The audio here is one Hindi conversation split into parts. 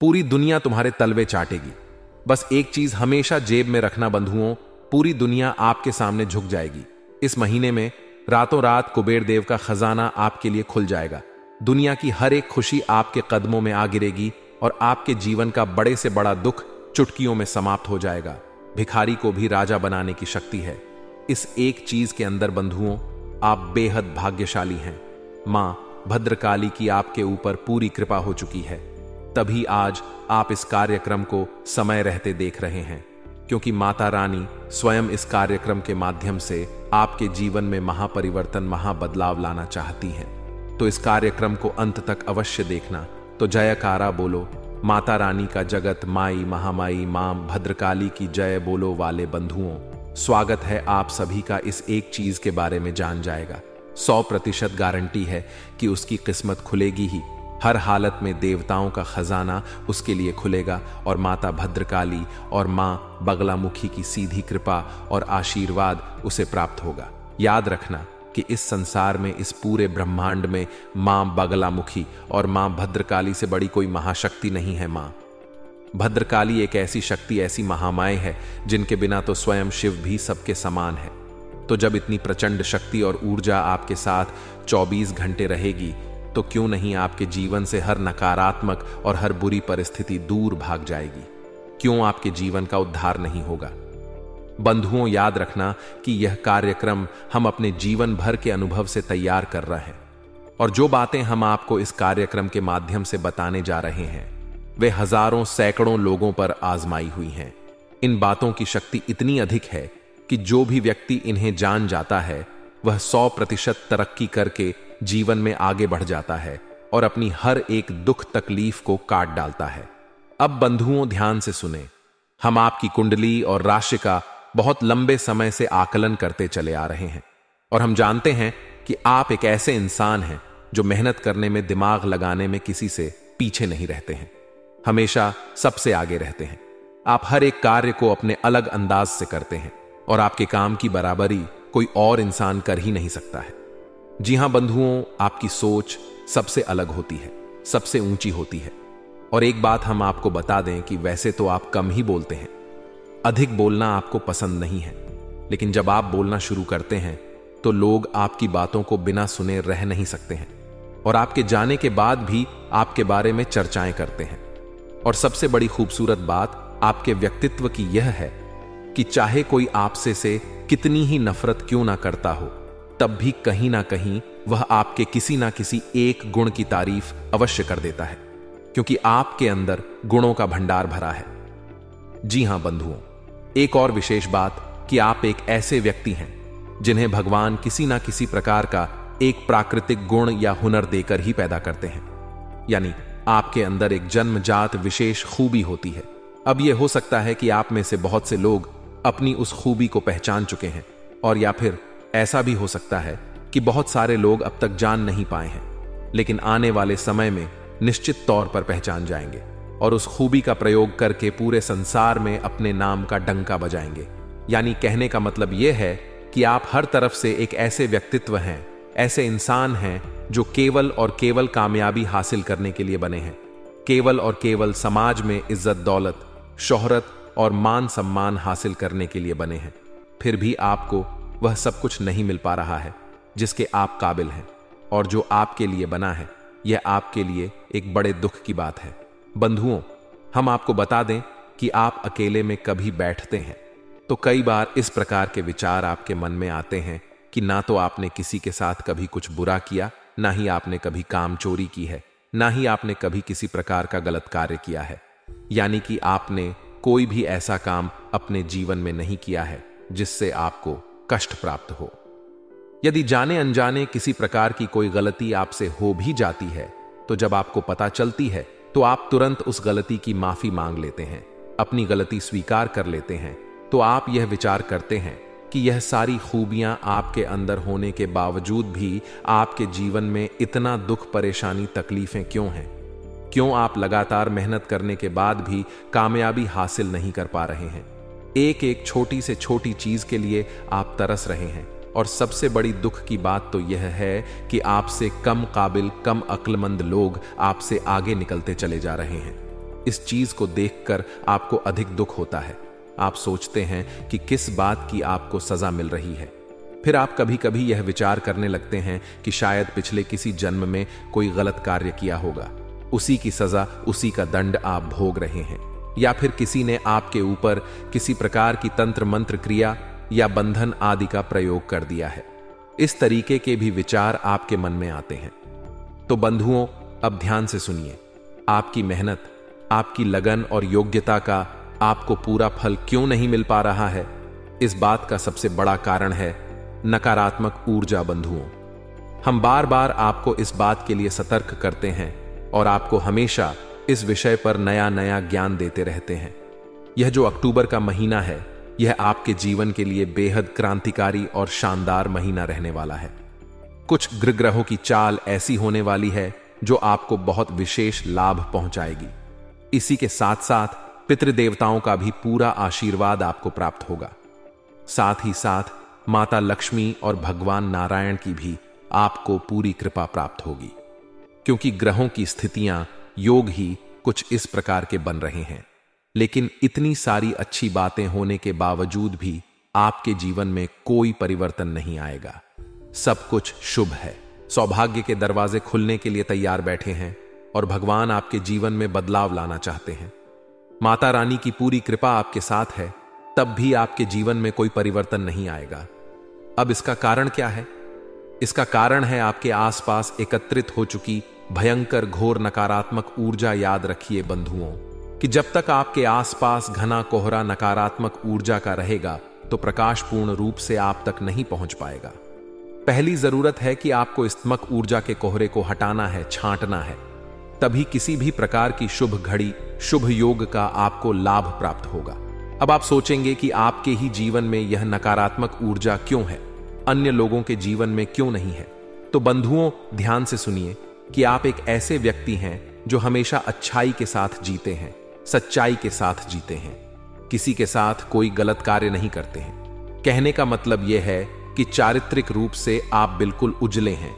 पूरी दुनिया तुम्हारे तलवे चाटेगी। बस एक चीज हमेशा जेब में रखना बंधुओं, पूरी दुनिया आपके सामने झुक जाएगी। इस महीने में रातों रात कुबेर देव का खजाना आपके लिए खुल जाएगा। दुनिया की हर एक खुशी आपके कदमों में आ गिरेगी और आपके जीवन का बड़े से बड़ा दुख चुटकियों में समाप्त हो जाएगा। भिखारी को भी राजा बनाने की शक्ति है। इस एक चीज के अंदर बंधुओं, आप बेहद भाग्यशाली हैं। मां भद्रकाली की आपके ऊपर पूरी कृपा हो चुकी है। तभी आज आप इस कार्यक्रम को समय रहते देख रहे हैं, क्योंकि माता रानी स्वयं इस कार्यक्रम के माध्यम से आपके जीवन में महापरिवर्तन, महाबदलाव लाना चाहती हैं। तो इस कार्यक्रम को अंत तक अवश्य देखना। तो जयकारा बोलो माता रानी का जगत माई महामाई मां भद्रकाली की जय बोलो वाले बंधुओं, स्वागत है आप सभी का। इस एक चीज के बारे में जान जाएगा, 100% गारंटी है कि उसकी किस्मत खुलेगी ही। हर हालत में देवताओं का खजाना उसके लिए खुलेगा और माता भद्रकाली और मां बगलामुखी की सीधी कृपा और आशीर्वाद उसे प्राप्त होगा। याद रखना कि इस संसार में, इस पूरे ब्रह्मांड में मां बगलामुखी और मां भद्रकाली से बड़ी कोई महाशक्ति नहीं है। मां भद्रकाली एक ऐसी शक्ति, ऐसी महामाए है जिनके बिना तो स्वयं शिव भी सबके समान है। तो जब इतनी प्रचंड शक्ति और ऊर्जा आपके साथ 24 घंटे रहेगी, तो क्यों नहीं आपके जीवन से हर नकारात्मक और हर बुरी परिस्थिति दूर भाग जाएगी? क्यों आपके जीवन का उद्धार नहीं होगा? बंधुओं, याद रखना कि यह कार्यक्रम हम अपने जीवन भर के अनुभव से तैयार कर रहे हैं, और जो बातें हम आपको इस कार्यक्रम के माध्यम से बताने जा रहे हैं वे हजारों सैकड़ों लोगों पर आजमाई हुई हैं। इन बातों की शक्ति इतनी अधिक है कि जो भी व्यक्ति इन्हें जान जाता है वह 100% तरक्की करके जीवन में आगे बढ़ जाता है और अपनी हर एक दुख तकलीफ को काट डालता है। अब बंधुओं, ध्यान से सुने। हम आपकी कुंडली और राशि का बहुत लंबे समय से आकलन करते चले आ रहे हैं, और हम जानते हैं कि आप एक ऐसे इंसान हैं जो मेहनत करने में, दिमाग लगाने में किसी से पीछे नहीं रहते हैं, हमेशा सबसे आगे रहते हैं। आप हर एक कार्य को अपने अलग अंदाज से करते हैं और आपके काम की बराबरी कोई और इंसान कर ही नहीं सकता है। जी हां बंधुओं, आपकी सोच सबसे अलग होती है, सबसे ऊंची होती है। और एक बात हम आपको बता दें कि वैसे तो आप कम ही बोलते हैं, अधिक बोलना आपको पसंद नहीं है, लेकिन जब आप बोलना शुरू करते हैं तो लोग आपकी बातों को बिना सुने रह नहीं सकते हैं, और आपके जाने के बाद भी आपके बारे में चर्चाएं करते हैं। और सबसे बड़ी खूबसूरत बात आपके व्यक्तित्व की यह है कि चाहे कोई आपसे से कितनी ही नफरत क्यों ना करता हो, तब भी कहीं ना कहीं वह आपके किसी ना किसी एक गुण की तारीफ अवश्य कर देता है, क्योंकि आपके अंदर गुणों का भंडार भरा है। जी हां बंधुओं, एक और विशेष बात कि आप एक ऐसे व्यक्ति हैं जिन्हें भगवान किसी ना किसी प्रकार का एक प्राकृतिक गुण या हुनर देकर ही पैदा करते हैं, यानी आपके अंदर एक जन्मजात विशेष खूबी होती है। अब यह हो सकता है कि आप में से बहुत से लोग अपनी उस खूबी को पहचान चुके हैं, और या फिर ऐसा भी हो सकता है कि बहुत सारे लोग अब तक जान नहीं पाए हैं, लेकिन आने वाले समय में निश्चित तौर पर पहचान जाएंगे और उस खूबी का प्रयोग करके पूरे संसार में अपने नाम का डंका बजाएंगे। यानी कहने का मतलब यह है कि आप हर तरफ से एक ऐसे व्यक्तित्व हैं, ऐसे इंसान हैं जो केवल और केवल कामयाबी हासिल करने के लिए बने हैं, केवल और केवल समाज में इज्जत, दौलत, शोहरत और मान सम्मान हासिल करने के लिए बने हैं। फिर भी आपको वह सब कुछ नहीं मिल पा रहा है जिसके आप काबिल हैं, और जो आपके लिए बना है यह आपके लिए एक बड़े दुख की बात है। बंधुओं, हम आपको बता दें कि आप अकेले में कभी बैठते हैं तो कई बार इस प्रकार के विचार आपके मन में आते हैं कि ना तो आपने किसी के साथ कभी कुछ बुरा किया, ना ही आपने कभी काम चोरी की है, ना ही आपने कभी किसी प्रकार का गलत कार्य किया है। यानी कि आपने कोई भी ऐसा काम अपने जीवन में नहीं किया है जिससे आपको कष्ट प्राप्त हो। यदि जाने अनजाने किसी प्रकार की कोई गलती आपसे हो भी जाती है, तो जब आपको पता चलती है तो आप तुरंत उस गलती की माफी मांग लेते हैं, अपनी गलती स्वीकार कर लेते हैं। तो आप यह विचार करते हैं कि यह सारी खूबियां आपके अंदर होने के बावजूद भी आपके जीवन में इतना दुख, परेशानी, तकलीफें क्यों हैं? क्यों आप लगातार मेहनत करने के बाद भी कामयाबी हासिल नहीं कर पा रहे हैं? एक एक छोटी से छोटी चीज के लिए आप तरस रहे हैं, और सबसे बड़ी दुख की बात तो यह है कि आपसे कम काबिल, कम अक्लमंद लोग आपसे आगे निकलते चले जा रहे हैं। इस चीज को देखकर आपको अधिक दुख होता है। आप सोचते हैं कि किस बात की आपको सजा मिल रही है। फिर आप कभी कभी यह विचार करने लगते हैं कि शायद पिछले किसी जन्म में कोई गलत कार्य किया होगा, उसी की सजा, उसी का दंड आप भोग रहे हैं, या फिर किसी ने आपके ऊपर किसी प्रकार की तंत्र मंत्र क्रिया या बंधन आदि का प्रयोग कर दिया है। इस तरीके के भी विचार आपके मन में आते हैं। तो बंधुओं, अब ध्यान से सुनिए। आपकी मेहनत, आपकी लगन और योग्यता का आपको पूरा फल क्यों नहीं मिल पा रहा है? इस बात का सबसे बड़ा कारण है नकारात्मक ऊर्जा। बंधुओं, हम बार बार आपको इस बात के लिए सतर्क करते हैं और आपको हमेशा इस विषय पर नया नया ज्ञान देते रहते हैं। यह जो अक्टूबर का महीना है, यह आपके जीवन के लिए बेहद क्रांतिकारी और शानदार महीना रहने वाला है। कुछ ग्रहों की चाल ऐसी होने वाली है जो आपको बहुत विशेष लाभ पहुंचाएगी। इसी के साथ साथ पितृदेवताओं का भी पूरा आशीर्वाद आपको प्राप्त होगा। साथ ही साथ माता लक्ष्मी और भगवान नारायण की भी आपको पूरी कृपा प्राप्त होगी, क्योंकि ग्रहों की स्थितियां, योग ही कुछ इस प्रकार के बन रहे हैं। लेकिन इतनी सारी अच्छी बातें होने के बावजूद भी आपके जीवन में कोई परिवर्तन नहीं आएगा। सब कुछ शुभ है। सौभाग्य के दरवाजे खुलने के लिए तैयार बैठे हैं और भगवान आपके जीवन में बदलाव लाना चाहते हैं। माता रानी की पूरी कृपा आपके साथ है, तब भी आपके जीवन में कोई परिवर्तन नहीं आएगा। अब इसका कारण क्या है? इसका कारण है आपके आसपास एकत्रित हो चुकी भयंकर घोर नकारात्मक ऊर्जा। याद रखिए बंधुओं कि जब तक आपके आसपास घना कोहरा नकारात्मक ऊर्जा का रहेगा तो प्रकाश पूर्ण रूप से आप तक नहीं पहुंच पाएगा। पहली जरूरत है कि आपको इस तमक ऊर्जा के कोहरे को हटाना है, छांटना है। तभी किसी भी प्रकार की शुभ घड़ी, शुभ योग का आपको लाभ प्राप्त होगा। अब आप सोचेंगे कि आपके ही जीवन में यह नकारात्मक ऊर्जा क्यों है, अन्य लोगों के जीवन में क्यों नहीं है? तो बंधुओं, ध्यान से सुनिए कि आप एक ऐसे व्यक्ति हैं जो हमेशा अच्छाई के साथ जीते हैं, सच्चाई के साथ जीते हैं, किसी के साथ कोई गलत कार्य नहीं करते हैं। कहने का मतलब यह है कि चारित्रिक रूप से आप बिल्कुल उजले हैं,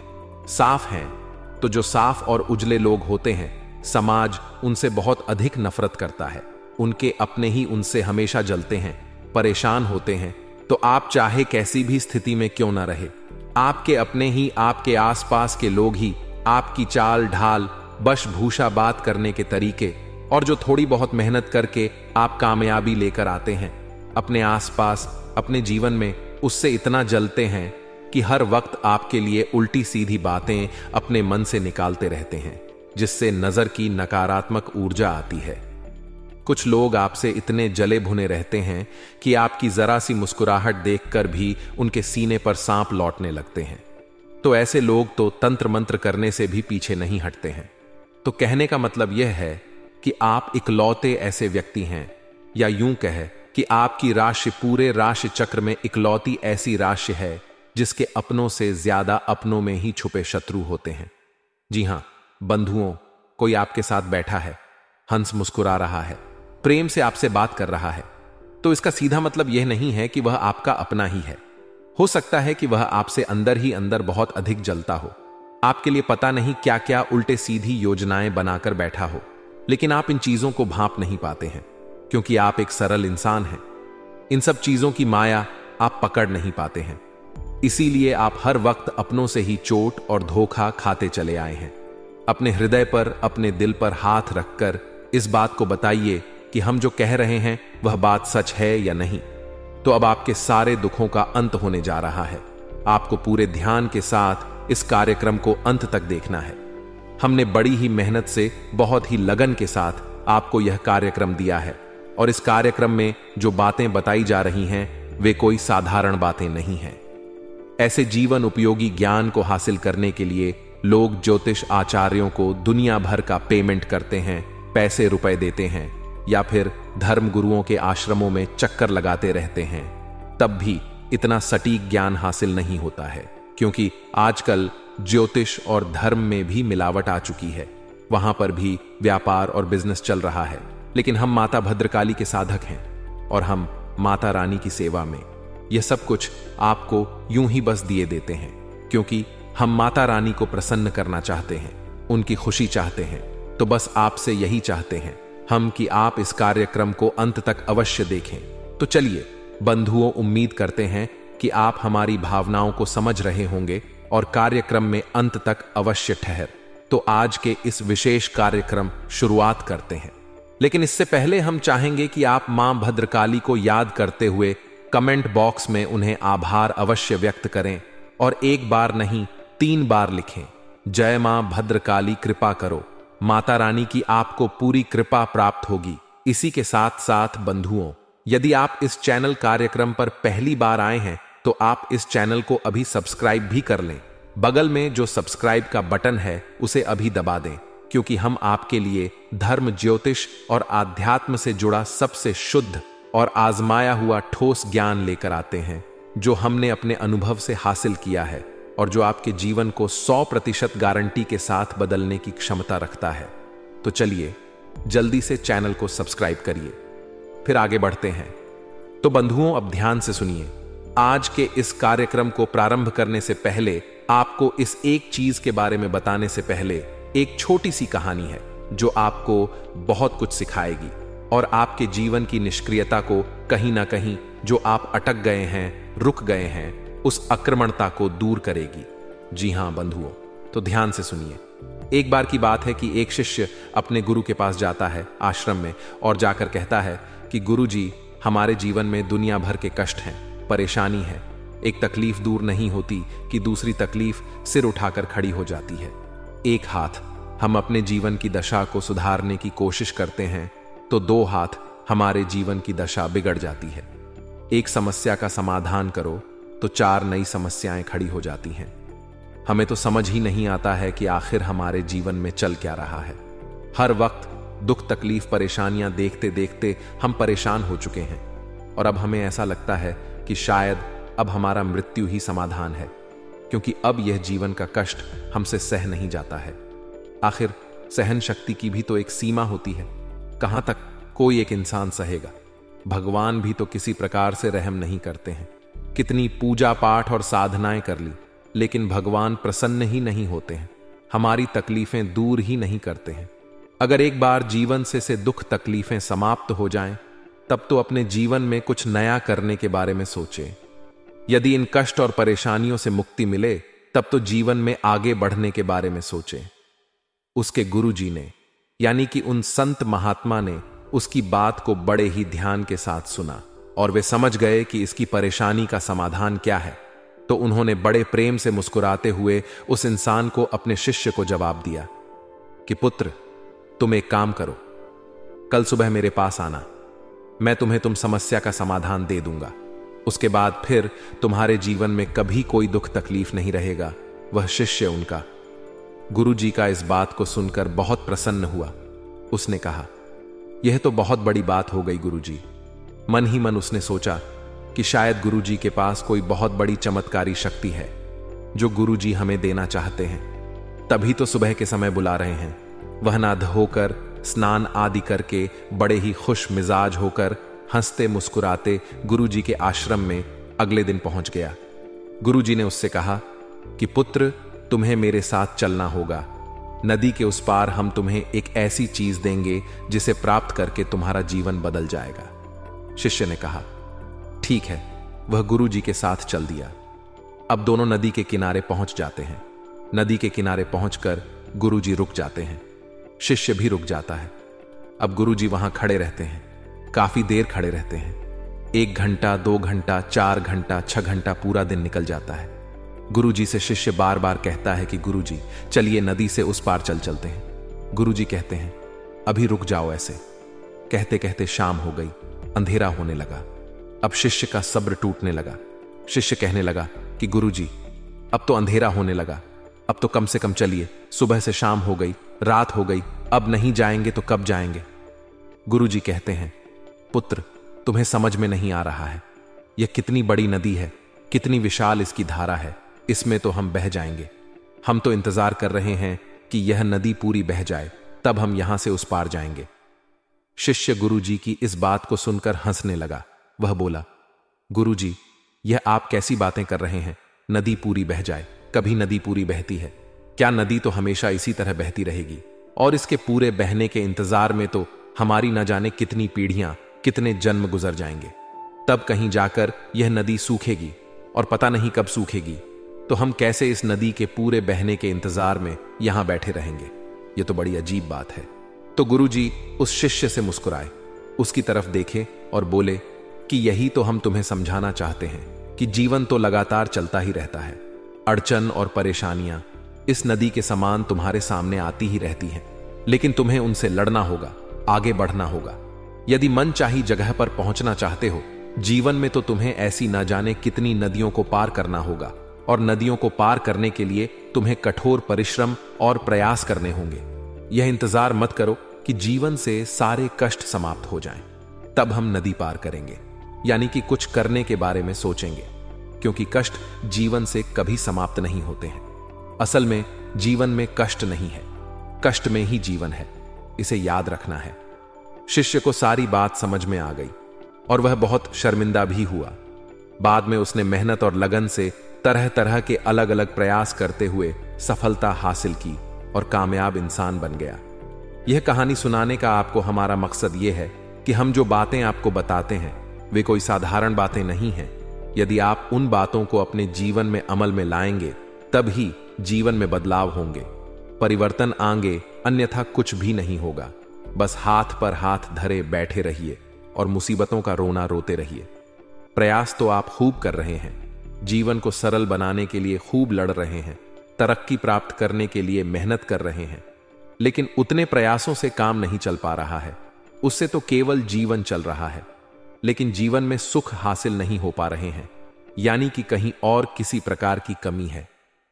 साफ हैं। तो जो साफ और उजले लोग होते हैं, समाज उनसे बहुत अधिक नफरत करता है। उनके अपने ही उनसे हमेशा जलते हैं, परेशान होते हैं। तो आप चाहे कैसी भी स्थिति में क्यों ना रहे, आपके अपने ही, आपके आसपास के लोग ही आपकी चाल ढाल, बशभूषा बात करने के तरीके और जो थोड़ी बहुत मेहनत करके आप कामयाबी लेकर आते हैं अपने आसपास, अपने जीवन में, उससे इतना जलते हैं कि हर वक्त आपके लिए उल्टी सीधी बातें अपने मन से निकालते रहते हैं, जिससे नजर की नकारात्मक ऊर्जा आती है। कुछ लोग आपसे इतने जले भुने रहते हैं कि आपकी जरा सी मुस्कुराहट देखकर भी उनके सीने पर सांप लौटने लगते हैं। तो ऐसे लोग तो तंत्र मंत्र करने से भी पीछे नहीं हटते हैं। तो कहने का मतलब यह है कि आप इकलौते ऐसे व्यक्ति हैं, या यूं कहे कि आपकी राशि पूरे राशि चक्र में इकलौती ऐसी राशि है जिसके अपनों से ज्यादा अपनों में ही छुपे शत्रु होते हैं। जी हां बंधुओं, कोई आपके साथ बैठा है, हंस मुस्कुरा रहा है, प्रेम से आपसे बात कर रहा है, तो इसका सीधा मतलब यह नहीं है कि वह आपका अपना ही है। हो सकता है कि वह आपसे अंदर ही अंदर बहुत अधिक जलता हो, आपके लिए पता नहीं क्या क्या उल्टे सीधी योजनाएं बनाकर बैठा हो, लेकिन आप इन चीजों को भांप नहीं पाते हैं, क्योंकि आप एक सरल इंसान हैं। इन सब चीजों की माया आप पकड़ नहीं पाते हैं। इसीलिए आप हर वक्त अपनों से ही चोट और धोखा खाते चले आए हैं। अपने हृदय पर, अपने दिल पर हाथ रखकर इस बात को बताइए कि हम जो कह रहे हैं वह बात सच है या नहीं। तो अब आपके सारे दुखों का अंत होने जा रहा है। आपको पूरे ध्यान के साथ इस कार्यक्रम को अंत तक देखना है। हमने बड़ी ही मेहनत से, बहुत ही लगन के साथ आपको यह कार्यक्रम दिया है, और इस कार्यक्रम में जो बातें बताई जा रही हैं वे कोई साधारण बातें नहीं हैं। ऐसे जीवन उपयोगी ज्ञान को हासिल करने के लिए लोग ज्योतिष आचार्यों को दुनिया भर का पेमेंट करते हैं, पैसे रुपए देते हैं, या फिर धर्म गुरुओं के आश्रमों में चक्कर लगाते रहते हैं। तब भी इतना सटीक ज्ञान हासिल नहीं होता है, क्योंकि आजकल ज्योतिष और धर्म में भी मिलावट आ चुकी है। वहां पर भी व्यापार और बिजनेस चल रहा है। लेकिन हम माता भद्रकाली के साधक हैं और हम माता रानी की सेवा में यह सब कुछ आपको यूं ही बस दिए देते हैं, क्योंकि हम माता रानी को प्रसन्न करना चाहते हैं, उनकी खुशी चाहते हैं। तो बस आपसे यही चाहते हैं हम कि आप इस कार्यक्रम को अंत तक अवश्य देखें। तो चलिए बंधुओं, उम्मीद करते हैं कि आप हमारी भावनाओं को समझ रहे होंगे और कार्यक्रम में अंत तक अवश्य ठहर। तो आज के इस विशेष कार्यक्रम शुरुआत करते हैं, लेकिन इससे पहले हम चाहेंगे कि आप मां भद्रकाली को याद करते हुए कमेंट बॉक्स में उन्हें आभार अवश्य व्यक्त करें और एक बार नहीं 3 बार लिखें, जय मां भद्रकाली कृपा करो। माता रानी की आपको पूरी कृपा प्राप्त होगी। इसी के साथ साथ बंधुओं, यदि आप इस चैनल कार्यक्रम पर पहली बार आए हैं तो आप इस चैनल को अभी सब्सक्राइब भी कर लें। बगल में जो सब्सक्राइब का बटन है उसे अभी दबा दें, क्योंकि हम आपके लिए धर्म, ज्योतिष और आध्यात्म से जुड़ा सबसे शुद्ध और आजमाया हुआ ठोस ज्ञान लेकर आते हैं, जो हमने अपने अनुभव से हासिल किया है और जो आपके जीवन को 100% गारंटी के साथ बदलने की क्षमता रखता है। तो चलिए जल्दी से चैनल को सब्सक्राइब करिए, फिर आगे बढ़ते हैं। तो बंधुओं, अब ध्यान से सुनिए। आज के इस कार्यक्रम को प्रारंभ करने से पहले आपको इस एक चीज के बारे में बताने से पहले एक छोटी सी कहानी है जो आपको बहुत कुछ सिखाएगी और आपके जीवन की निष्क्रियता को कहीं ना कहीं, जो आप अटक गए हैं, रुक गए हैं, उस आक्रमणता को दूर करेगी। जी हां बंधुओं, तो ध्यान से सुनिए। एक बार की बात है कि एक शिष्य अपने गुरु के पास जाता है आश्रम में और जाकर कहता है कि गुरु जी, हमारे जीवन में दुनिया भर के कष्ट हैं, परेशानी है। एक तकलीफ दूर नहीं होती कि दूसरी तकलीफ सिर उठाकर खड़ी हो जाती है। एक हाथ हम अपने जीवन की दशा को सुधारने की कोशिश करते हैं तो 2 हाथ हमारे जीवन की दशा बिगड़ जाती है। एक समस्या का समाधान करो तो 4 नई समस्याएं खड़ी हो जाती हैं। हमें तो समझ ही नहीं आता है कि आखिर हमारे जीवन में चल क्या रहा है। हर वक्त दुख, तकलीफ, परेशानियां देखते देखते हम परेशान हो चुके हैं और अब हमें ऐसा लगता है कि शायद अब हमारा मृत्यु ही समाधान है, क्योंकि अब यह जीवन का कष्ट हमसे सह नहीं जाता है। आखिर सहन शक्ति की भी तो एक सीमा होती है। कहां तक कोई एक इंसान सहेगा? भगवान भी तो किसी प्रकार से रहम नहीं करते हैं। कितनी पूजा पाठ और साधनाएं कर ली, लेकिन भगवान प्रसन्न ही नहीं होते हैं, हमारी तकलीफें दूर ही नहीं करते हैं। अगर एक बार जीवन से दुख तकलीफें समाप्त हो जाएं, तब तो अपने जीवन में कुछ नया करने के बारे में सोचें। यदि इन कष्ट और परेशानियों से मुक्ति मिले, तब तो जीवन में आगे बढ़ने के बारे में सोचें। उसके गुरु जी ने, यानी कि उन संत महात्मा ने, उसकी बात को बड़े ही ध्यान के साथ सुना और वे समझ गए कि इसकी परेशानी का समाधान क्या है। तो उन्होंने बड़े प्रेम से मुस्कुराते हुए उस इंसान को, अपने शिष्य को जवाब दिया कि पुत्र, तुम एक काम करो, कल सुबह मेरे पास आना, मैं तुम्हें तुम समस्या का समाधान दे दूंगा। उसके बाद फिर तुम्हारे जीवन में कभी कोई दुख तकलीफ नहीं रहेगा। वह शिष्य उनका गुरु जी का इस बात को सुनकर बहुत प्रसन्न हुआ। उसने कहा, यह तो बहुत बड़ी बात हो गई गुरु जी। मन ही मन उसने सोचा कि शायद गुरु जी के पास कोई बहुत बड़ी चमत्कारी शक्ति है जो गुरु जी हमें देना चाहते हैं, तभी तो सुबह के समय बुला रहे हैं। वह ना धोकर, स्नान आदि करके बड़े ही खुश मिजाज होकर, हंसते मुस्कुराते गुरु जी के आश्रम में अगले दिन पहुंच गया। गुरु जी ने उससे कहा कि पुत्र, तुम्हें मेरे साथ चलना होगा। नदी के उस पार हम तुम्हें एक ऐसी चीज देंगे जिसे प्राप्त करके तुम्हारा जीवन बदल जाएगा। शिष्य ने कहा, ठीक है। वह गुरु जी के साथ चल दिया। अब दोनों नदी के किनारे पहुंच जाते हैं। नदी के किनारे पहुंचकर गुरु जी रुक जाते हैं, शिष्य भी रुक जाता है। अब गुरु जी वहां खड़े रहते हैं, काफी देर खड़े रहते हैं। 1 घंटा, 2 घंटा, 4 घंटा, 6 घंटा, पूरा दिन निकल जाता है। गुरु जी से शिष्य बार बार कहता है कि गुरु जी, चलिए नदी से उस पार चलते हैं। गुरु जी कहते हैं, अभी रुक जाओ ऐसे। कहते कहते शाम हो गई, अंधेरा होने लगा। अब शिष्य का सब्र टूटने लगा। शिष्य कहने लगा कि गुरु जी, अब तो अंधेरा होने लगा, अब तो कम से कम चलिए, सुबह से शाम हो गई, रात हो गई, अब नहीं जाएंगे तो कब जाएंगे? गुरु जी कहते हैं, पुत्र, तुम्हें समझ में नहीं आ रहा है, यह कितनी बड़ी नदी है, कितनी विशाल इसकी धारा है, इसमें तो हम बह जाएंगे। हम तो इंतजार कर रहे हैं कि यह नदी पूरी बह जाए, तब हम यहां से उस पार जाएंगे। शिष्य गुरु जी की इस बात को सुनकर हंसने लगा। वह बोला, गुरु जी, यह आप कैसी बातें कर रहे हैं? नदी पूरी बह जाए, कभी नदी पूरी बहती है क्या? नदी तो हमेशा इसी तरह बहती रहेगी और इसके पूरे बहने के इंतजार में तो हमारी न जाने कितनी पीढ़ियां, कितने जन्म गुजर जाएंगे। तब कहीं जाकर यह नदी सूखेगी और पता नहीं कब सूखेगी। तो हम कैसे इस नदी के पूरे बहने के इंतजार में यहां बैठे रहेंगे? यह तो बड़ी अजीब बात है। तो गुरुजी उस शिष्य से मुस्कुराए, उसकी तरफ देखे और बोले कि यही तो हम तुम्हें समझाना चाहते हैं कि जीवन तो लगातार चलता ही रहता है। अड़चन और परेशानियां इस नदी के समान तुम्हारे सामने आती ही रहती हैं, लेकिन तुम्हें उनसे लड़ना होगा, आगे बढ़ना होगा। यदि मन चाही जगह पर पहुंचना चाहते हो जीवन में, तो तुम्हें ऐसी ना जाने कितनी नदियों को पार करना होगा, और नदियों को पार करने के लिए तुम्हें कठोर परिश्रम और प्रयास करने होंगे। यह इंतजार मत करो कि जीवन से सारे कष्ट समाप्त हो जाएं, तब हम नदी पार करेंगे, यानी कि कुछ करने के बारे में सोचेंगे, क्योंकि कष्ट जीवन से कभी समाप्त नहीं होते हैं। असल में जीवन में कष्ट नहीं है, कष्ट में ही जीवन है, इसे याद रखना है। शिष्य को सारी बात समझ में आ गई और वह बहुत शर्मिंदा भी हुआ। बाद में उसने मेहनत और लगन से तरह तरह के अलग अलग प्रयास करते हुए सफलता हासिल की और कामयाब इंसान बन गया। यह कहानी सुनाने का आपको हमारा मकसद यह है कि हम जो बातें आपको बताते हैं वे कोई साधारण बातें नहीं हैं। यदि आप उन बातों को अपने जीवन में अमल में लाएंगे तब ही जीवन में बदलाव होंगे, परिवर्तन आएंगे, अन्यथा कुछ भी नहीं होगा। बस हाथ पर हाथ धरे बैठे रहिए और मुसीबतों का रोना रोते रहिए। प्रयास तो आप खूब कर रहे हैं, जीवन को सरल बनाने के लिए खूब लड़ रहे हैं, तरक्की प्राप्त करने के लिए मेहनत कर रहे हैं, लेकिन उतने प्रयासों से काम नहीं चल पा रहा है। उससे तो केवल जीवन चल रहा है, लेकिन जीवन में सुख हासिल नहीं हो पा रहे हैं, यानी कि कहीं और किसी प्रकार की कमी है।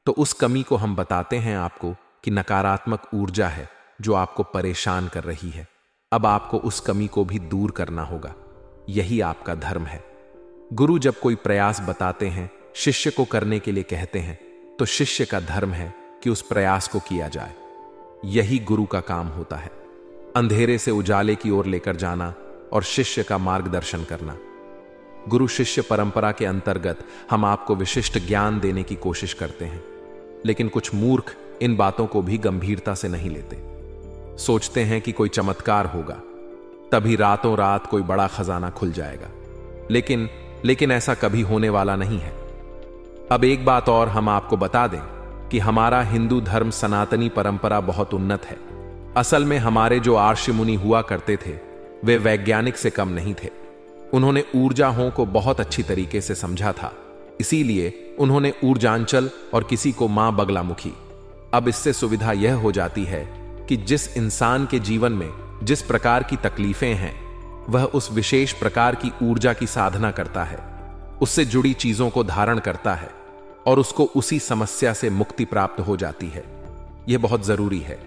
तो उस कमी को हम बताते हैं आपको कि नकारात्मक ऊर्जा है जो आपको परेशान कर रही है। अब आपको उस कमी को भी दूर करना होगा, यही आपका धर्म है। गुरु जब कोई प्रयास बताते हैं, शिष्य को करने के लिए कहते हैं, तो शिष्य का धर्म है कि उस प्रयास को किया जाए। यही गुरु का काम होता है, अंधेरे से उजाले की ओर लेकर जाना और शिष्य का मार्गदर्शन करना। गुरु शिष्य परंपरा के अंतर्गत हम आपको विशिष्ट ज्ञान देने की कोशिश करते हैं, लेकिन कुछ मूर्ख इन बातों को भी गंभीरता से नहीं लेते। सोचते हैं कि कोई चमत्कार होगा, तभी रातों रात कोई बड़ा खजाना खुल जाएगा, लेकिन ऐसा कभी होने वाला नहीं है। अब एक बात और हम आपको बता दें कि हमारा हिंदू धर्म सनातनी परंपरा बहुत उन्नत है। असल में हमारे जो आर्षि मुनि हुआ करते थे वे वैज्ञानिक से कम नहीं थे। उन्होंने ऊर्जाओं को बहुत अच्छी तरीके से समझा था, इसीलिए उन्होंने ऊर्जांचल और किसी को मां बगलामुखी। अब इससे सुविधा यह हो जाती है कि जिस इंसान के जीवन में जिस प्रकार की तकलीफें हैं वह उस विशेष प्रकार की ऊर्जा की साधना करता है, उससे जुड़ी चीजों को धारण करता है और उसको उसी समस्या से मुक्ति प्राप्त हो जाती है। यह बहुत जरूरी है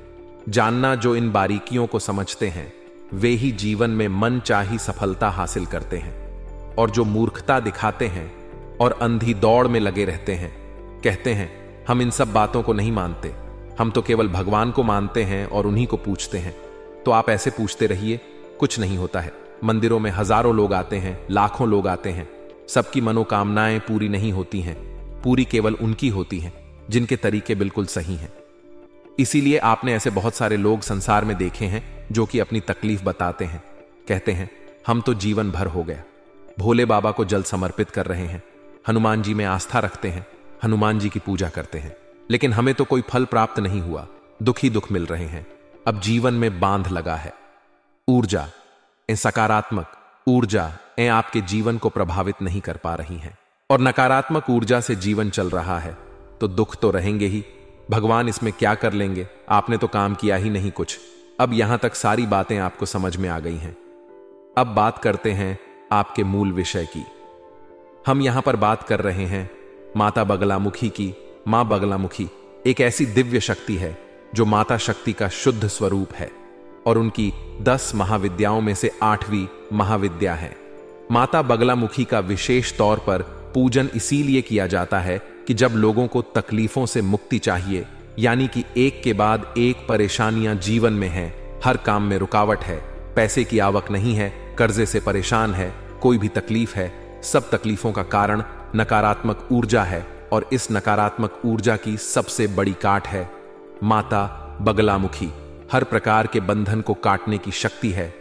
जानना। जो इन बारीकियों को समझते हैं वे ही जीवन में मन चाही सफलता हासिल करते हैं, और जो मूर्खता दिखाते हैं और अंधी दौड़ में लगे रहते हैं, कहते हैं हम इन सब बातों को नहीं मानते, हम तो केवल भगवान को मानते हैं और उन्हीं को पूजते हैं। तो आप ऐसे पूछते रहिए, कुछ नहीं होता है। मंदिरों में हजारों लोग आते हैं, लाखों लोग आते हैं, सबकी मनोकामनाएं पूरी नहीं होती हैं, पूरी केवल उनकी होती हैं जिनके तरीके बिल्कुल सही हैं। इसीलिए आपने ऐसे बहुत सारे लोग संसार में देखे हैं जो कि अपनी तकलीफ बताते हैं, कहते हैं हम तो जीवन भर हो गया, भोले बाबा को जल समर्पित कर रहे हैं, हनुमान जी में आस्था रखते हैं, हनुमान जी की पूजा करते हैं, लेकिन हमें तो कोई फल प्राप्त नहीं हुआ, दुख ही दुख मिल रहे हैं, अब जीवन में बांध लगा है। ऊर्जा, सकारात्मक ऊर्जा आपके जीवन को प्रभावित नहीं कर पा रही हैं, और नकारात्मक ऊर्जा से जीवन चल रहा है तो दुख तो रहेंगे ही। भगवान इसमें क्या कर लेंगे, आपने तो काम किया ही नहीं कुछ। अब यहां तक सारी बातें आपको समझ में आ गई हैं। अब बात करते हैं आपके मूल विषय की। हम यहां पर बात कर रहे हैं माता बगलामुखी की। मां बगलामुखी एक ऐसी दिव्य शक्ति है जो माता शक्ति का शुद्ध स्वरूप है और उनकी 10 महाविद्याओं में से 8वीं महाविद्या है। माता बगलामुखी का विशेष तौर पर पूजन इसीलिए किया जाता है कि जब लोगों को तकलीफों से मुक्ति चाहिए, यानी कि एक के बाद एक परेशानियां जीवन में हैं, हर काम में रुकावट है, पैसे की आवक नहीं है, कर्जे से परेशान है, कोई भी तकलीफ है, सब तकलीफों का कारण नकारात्मक ऊर्जा है, और इस नकारात्मक ऊर्जा की सबसे बड़ी काट है माता बगलामुखी। हर प्रकार के बंधन को काटने की शक्ति है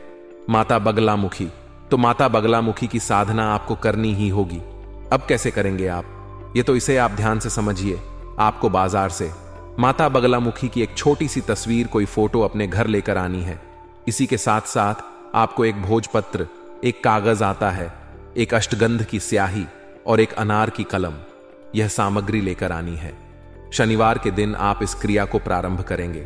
माता बगलामुखी, तो माता बगलामुखी की साधना आपको करनी ही होगी। अब कैसे करेंगे आप? ये तो इसे आप ध्यान से समझिए। आपको बाजार से माता बगलामुखी की एक छोटी सी तस्वीर, कोई फोटो अपने घर लेकर आनी है। इसी के साथ साथ आपको एक भोजपत्र, एक कागज आता है, एक अष्टगंध की स्याही और एक अनार की कलम, यह सामग्री लेकर आनी है। शनिवार के दिन आप इस क्रिया को प्रारंभ करेंगे।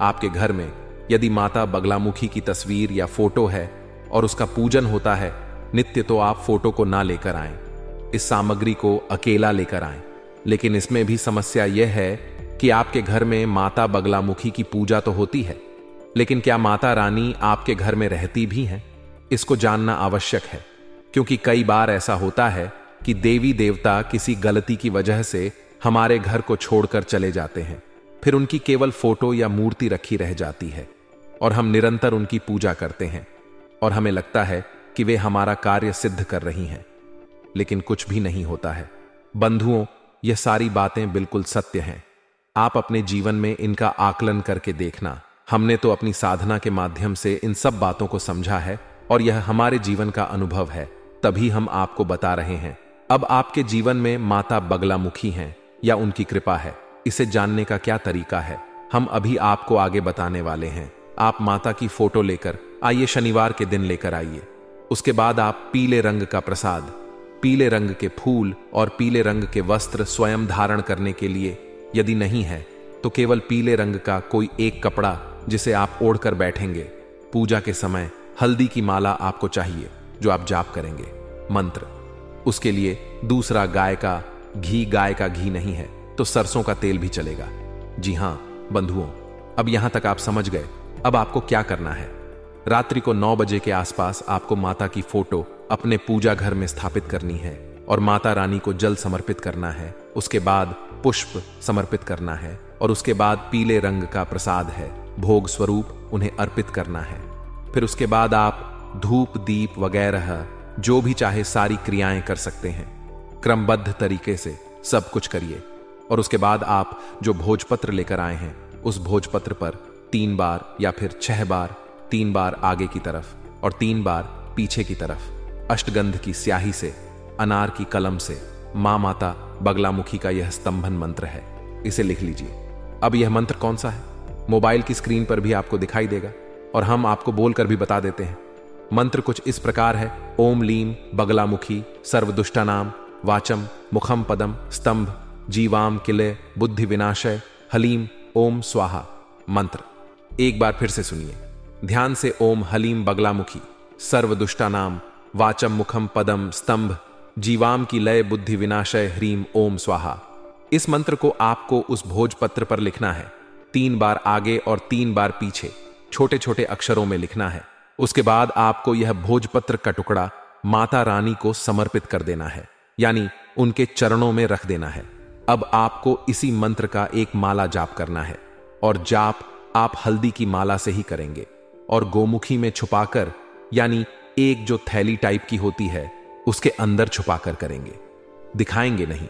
आपके घर में यदि माता बगलामुखी की तस्वीर या फोटो है और उसका पूजन होता है नित्य, तो आप फोटो को ना लेकर आएं। इस सामग्री को अकेला लेकर आएं। लेकिन इसमें भी समस्या यह है कि आपके घर में माता बगलामुखी की पूजा तो होती है, लेकिन क्या माता रानी आपके घर में रहती भी हैं? इसको जानना आवश्यक है, क्योंकि कई बार ऐसा होता है कि देवी देवता किसी गलती की वजह से हमारे घर को छोड़कर चले जाते हैं। फिर उनकी केवल फोटो या मूर्ति रखी रह जाती है और हम निरंतर उनकी पूजा करते हैं और हमें लगता है कि वे हमारा कार्य सिद्ध कर रही हैं, लेकिन कुछ भी नहीं होता है। बंधुओं, यह सारी बातें बिल्कुल सत्य हैं। आप अपने जीवन में इनका आकलन करके देखना। हमने तो अपनी साधना के माध्यम से इन सब बातों को समझा है और यह हमारे जीवन का अनुभव है, तभी हम आपको बता रहे हैं। अब आपके जीवन में माता बगलामुखी हैं या उनकी कृपा है, इसे जानने का क्या तरीका है, हम अभी आपको आगे बताने वाले हैं। आप माता की फोटो लेकर आइए, शनिवार के दिन लेकर आइए। उसके बाद आप पीले रंग का प्रसाद, पीले रंग के फूल और पीले रंग के वस्त्र स्वयं धारण करने के लिए, यदि नहीं है तो केवल पीले रंग का कोई एक कपड़ा जिसे आप ओढ़कर बैठेंगे। पूजा के समय हल्दी की माला आपको चाहिए जो आप जाप करेंगे मंत्र। उसके लिए दूसरा गाय का घी नहीं है तो सरसों का तेल भी चलेगा। जी हां बंधुओं, अब यहां तक आप समझ गए। अब आपको क्या करना है? रात्रि को 9 बजे के आसपास आपको माता की फोटो अपने पूजा घर में स्थापित करनी है और माता रानी को जल समर्पित करना है। उसके बाद पुष्प समर्पित करना है और उसके बाद पीले रंग का प्रसाद है, भोग स्वरूप उन्हें अर्पित करना है। फिर उसके बाद आप धूप दीप वगैरह जो भी चाहे सारी क्रियाएं कर सकते हैं। क्रमबद्ध तरीके से सब कुछ करिए और उसके बाद आप जो भोजपत्र लेकर आए हैं उस भोजपत्र पर 3 बार या फिर 6 बार, 3 बार आगे की तरफ और 3 बार पीछे की तरफ अष्टगंध की स्याही से, अनार की कलम से माता बगलामुखी का यह स्तंभन मंत्र है, इसे लिख लीजिए। अब यह मंत्र कौन सा है? मोबाइल की स्क्रीन पर भी आपको दिखाई देगा और हम आपको बोलकर भी बता देते हैं। मंत्र कुछ इस प्रकार है। ओम लीम बगलामुखी सर्वदुष्टानाम वाचम मुखम पदम स्तंभ जीवाम किले बुद्धि विनाशय हलीम ओम स्वाहा। मंत्र एक बार फिर से सुनिए ध्यान से। ओम हलीम बगलामुखी सर्वदुष्टानाम वाचम मुखम पदम स्तंभ जीवाम की लय बुद्धि विनाशय ह्रीम ओम स्वाहा। इस मंत्र को आपको उस भोजपत्र पर लिखना है। 3 बार आगे और 3 बार पीछे छोटे छोटे अक्षरों में लिखना है। उसके बाद आपको यह भोजपत्र का टुकड़ा माता रानी को समर्पित कर देना है, यानी उनके चरणों में रख देना है। अब आपको इसी मंत्र का एक माला जाप करना है और जाप आप हल्दी की माला से ही करेंगे और गोमुखी में छुपाकर, यानी एक जो थैली टाइप की होती है उसके अंदर छुपाकर करेंगे, दिखाएंगे नहीं।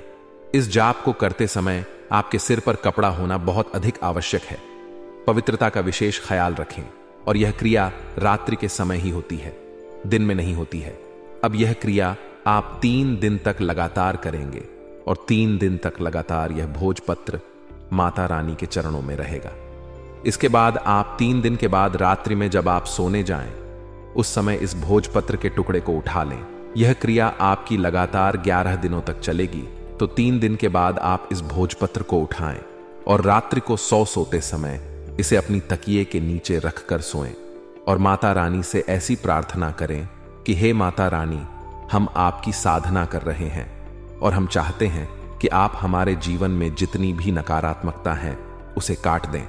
इस जाप को करते समय आपके सिर पर कपड़ा होना बहुत अधिक आवश्यक है। पवित्रता का विशेष ख्याल रखें और यह क्रिया रात्रि के समय ही होती है, दिन में नहीं होती है। अब यह क्रिया आप 3 दिन तक लगातार करेंगे और 3 दिन तक लगातार यह भोजपत्र माता रानी के चरणों में रहेगा। इसके बाद आप 3 दिन के बाद रात्रि में जब आप सोने जाएं, उस समय इस भोजपत्र के टुकड़े को उठा लें। यह क्रिया आपकी लगातार 11 दिनों तक चलेगी। तो 3 दिन के बाद आप इस भोजपत्र को उठाएं और रात्रि को सोते समय इसे अपनी तकिए के नीचे रखकर सोएं और माता रानी से ऐसी प्रार्थना करें कि हे माता रानी, हम आपकी साधना कर रहे हैं और हम चाहते हैं कि आप हमारे जीवन में जितनी भी नकारात्मकता है उसे काट दें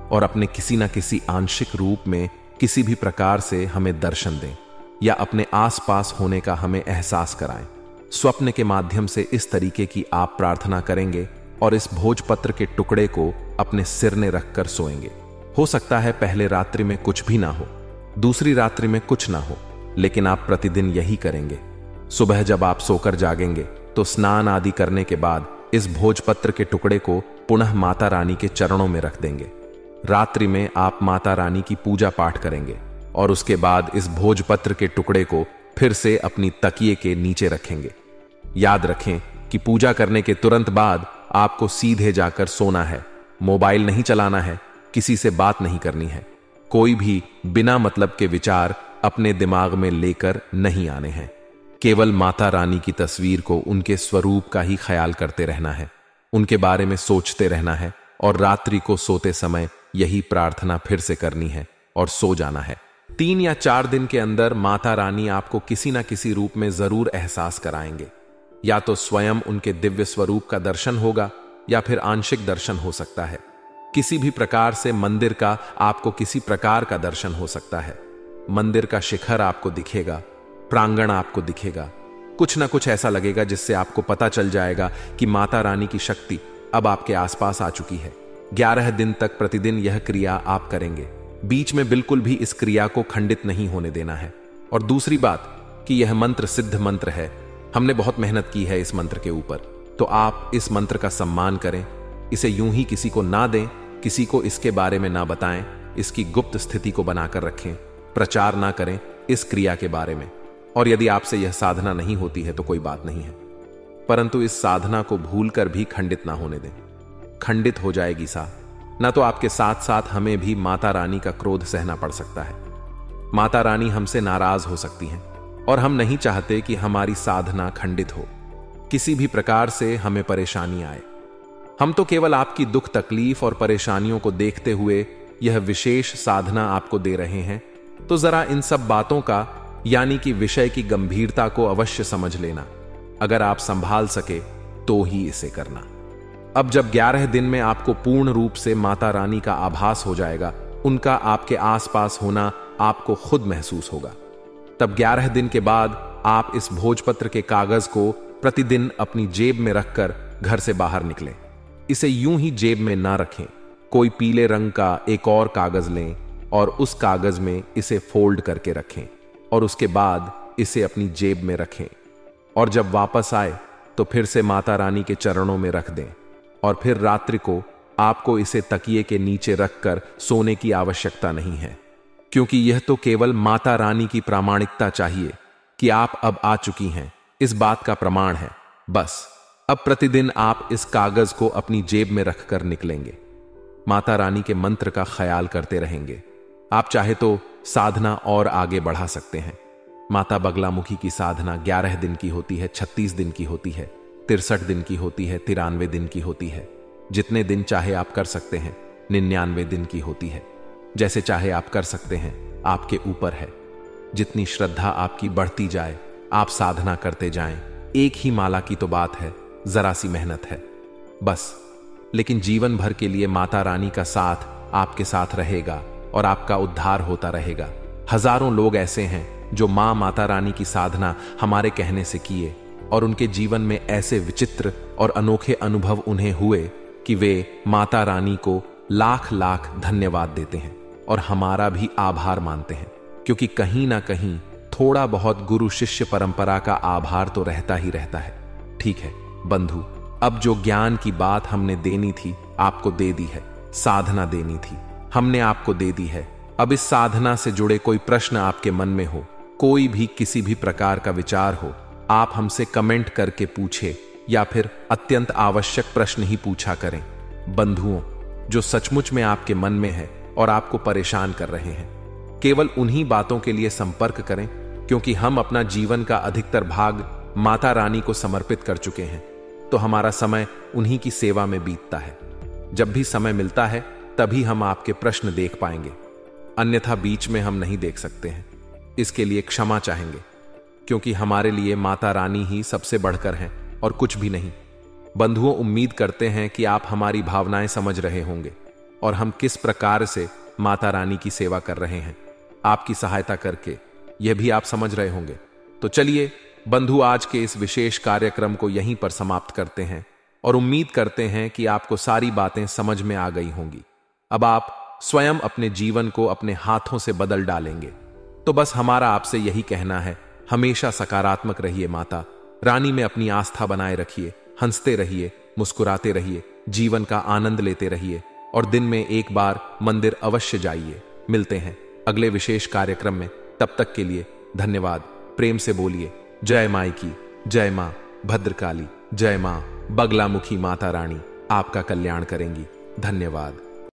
और अपने किसी न किसी आंशिक रूप में किसी भी प्रकार से हमें दर्शन दें या अपने आसपास होने का हमें एहसास कराएं। स्वप्न के माध्यम से इस तरीके की आप प्रार्थना करेंगे और इस भोजपत्र के टुकड़े को अपने सिरने रखकर सोएंगे। हो सकता है पहले रात्रि में कुछ भी ना हो, दूसरी रात्रि में कुछ ना हो, लेकिन आप प्रतिदिन यही करेंगे। सुबह जब आप सोकर जागेंगे तो स्नान आदि करने के बाद इस भोजपत्र के टुकड़े को पुनः माता रानी के चरणों में रख देंगे। रात्रि में आप माता रानी की पूजा पाठ करेंगे और उसके बाद इस भोजपत्र के टुकड़े को फिर से अपनी तकिए के नीचे रखेंगे। याद रखें कि पूजा करने के तुरंत बाद आपको सीधे जाकर सोना है, मोबाइल नहीं चलाना है, किसी से बात नहीं करनी है, कोई भी बिना मतलब के विचार अपने दिमाग में लेकर नहीं आने हैं। केवल माता रानी की तस्वीर को, उनके स्वरूप का ही ख्याल करते रहना है, उनके बारे में सोचते रहना है और रात्रि को सोते समय यही प्रार्थना फिर से करनी है और सो जाना है। 3 या 4 दिन के अंदर माता रानी आपको किसी ना किसी रूप में जरूर एहसास कराएंगे। या तो स्वयं उनके दिव्य स्वरूप का दर्शन होगा या फिर आंशिक दर्शन हो सकता है। किसी भी प्रकार से मंदिर का आपको किसी प्रकार का दर्शन हो सकता है। मंदिर का शिखर आपको दिखेगा, प्रांगण आपको दिखेगा, कुछ ना कुछ ऐसा लगेगा जिससे आपको पता चल जाएगा कि माता रानी की शक्ति अब आपके आसपास आ चुकी है। 11 दिन तक प्रतिदिन यह क्रिया आप करेंगे। बीच में बिल्कुल भी इस क्रिया को खंडित नहीं होने देना है। और दूसरी बात कि यह मंत्र सिद्ध मंत्र है, हमने बहुत मेहनत की है इस मंत्र के ऊपर, तो आप इस मंत्र का सम्मान करें, इसे यूं ही किसी को ना दें, किसी को इसके बारे में ना बताएं, इसकी गुप्त स्थिति को बनाकर रखें, प्रचार ना करें इस क्रिया के बारे में। और यदि आपसे यह साधना नहीं होती है तो कोई बात नहीं है, परंतु इस साधना को भूलकर भी खंडित ना होने दें। खंडित हो जाएगी ना तो आपके साथ साथ हमें भी माता रानी का क्रोध सहना पड़ सकता है। माता रानी हमसे नाराज हो सकती हैं और हम नहीं चाहते कि हमारी साधना खंडित हो, किसी भी प्रकार से हमें परेशानी आए। हम तो केवल आपकी दुख तकलीफ और परेशानियों को देखते हुए यह विशेष साधना आपको दे रहे हैं, तो जरा इन सब बातों का यानी कि विषय की गंभीरता को अवश्य समझ लेना। अगर आप संभाल सके तो ही इसे करना। अब जब 11 दिन में आपको पूर्ण रूप से माता रानी का आभास हो जाएगा, उनका आपके आसपास होना आपको खुद महसूस होगा, तब 11 दिन के बाद आप इस भोजपत्र के कागज को प्रतिदिन अपनी जेब में रखकर घर से बाहर निकलें। इसे यूं ही जेब में ना रखें, कोई पीले रंग का एक और कागज लें और उस कागज में इसे फोल्ड करके रखें और उसके बाद इसे अपनी जेब में रखें। और जब वापस आए तो फिर से माता रानी के चरणों में रख दें और फिर रात्रि को आपको इसे तकिए के नीचे रखकर सोने की आवश्यकता नहीं है, क्योंकि यह तो केवल माता रानी की प्रामाणिकता चाहिए कि आप अब आ चुकी हैं, इस बात का प्रमाण है। बस अब प्रतिदिन आप इस कागज को अपनी जेब में रखकर निकलेंगे, माता रानी के मंत्र का ख्याल करते रहेंगे। आप चाहे तो साधना और आगे बढ़ा सकते हैं। माता बगलामुखी की साधना 11 दिन की होती है, 36 दिन की होती है, 63 दिन की होती है, 93 दिन की होती है, जितने दिन चाहे आप कर सकते हैं। 99 दिन की होती है, जैसे चाहे आप कर सकते हैं, आपके ऊपर है। जितनी श्रद्धा आपकी बढ़ती जाए आप साधना करते जाएं। एक ही माला की तो बात है, जरा सी मेहनत है बस, लेकिन जीवन भर के लिए माता रानी का साथ आपके साथ रहेगा और आपका उद्धार होता रहेगा। हजारों लोग ऐसे हैं जो माता रानी की साधना हमारे कहने से किए और उनके जीवन में ऐसे विचित्र और अनोखे अनुभव उन्हें हुए कि वे माता रानी को लाख लाख धन्यवाद देते हैं और हमारा भी आभार मानते हैं, क्योंकि कहीं ना कहीं थोड़ा बहुत गुरु शिष्य परंपरा का आभार तो रहता ही रहता है। ठीक है बंधु, अब जो ज्ञान की बात हमने देनी थी आपको दे दी है, साधना देनी थी हमने आपको दे दी है। अब इस साधना से जुड़े कोई प्रश्न आपके मन में हो, कोई भी किसी भी प्रकार का विचार हो, आप हमसे कमेंट करके पूछे या फिर अत्यंत आवश्यक प्रश्न ही पूछा करें। बंधुओं, जो सचमुच में आपके मन में है और आपको परेशान कर रहे हैं, केवल उन्हीं बातों के लिए संपर्क करें, क्योंकि हम अपना जीवन का अधिकतर भाग माता रानी को समर्पित कर चुके हैं, तो हमारा समय उन्हीं की सेवा में बीतता है। जब भी समय मिलता है तभी हम आपके प्रश्न देख पाएंगे, अन्यथा बीच में हम नहीं देख सकते हैं। इसके लिए क्षमा चाहेंगे, क्योंकि हमारे लिए माता रानी ही सबसे बढ़कर हैं और कुछ भी नहीं। बंधुओं, उम्मीद करते हैं कि आप हमारी भावनाएं समझ रहे होंगे और हम किस प्रकार से माता रानी की सेवा कर रहे हैं। आपकी सहायता करके यह भी आप समझ रहे होंगे। तो चलिए बंधु, आज के इस विशेष कार्यक्रम को यहीं पर समाप्त करते हैं और उम्मीद करते हैं कि आपको सारी बातें समझ में आ गई होंगी। अब आप स्वयं अपने जीवन को अपने हाथों से बदल डालेंगे। तो बस हमारा आपसे यही कहना है, हमेशा सकारात्मक रहिए, माता रानी में अपनी आस्था बनाए रखिए, हंसते रहिए, मुस्कुराते रहिए, जीवन का आनंद लेते रहिए और दिन में एक बार मंदिर अवश्य जाइए। मिलते हैं अगले विशेष कार्यक्रम में। तब तक के लिए धन्यवाद। प्रेम से बोलिए जय माई की, जय मां भद्रकाली, जय मां बगलामुखी माता रानी आपका कल्याण करेंगी। धन्यवाद।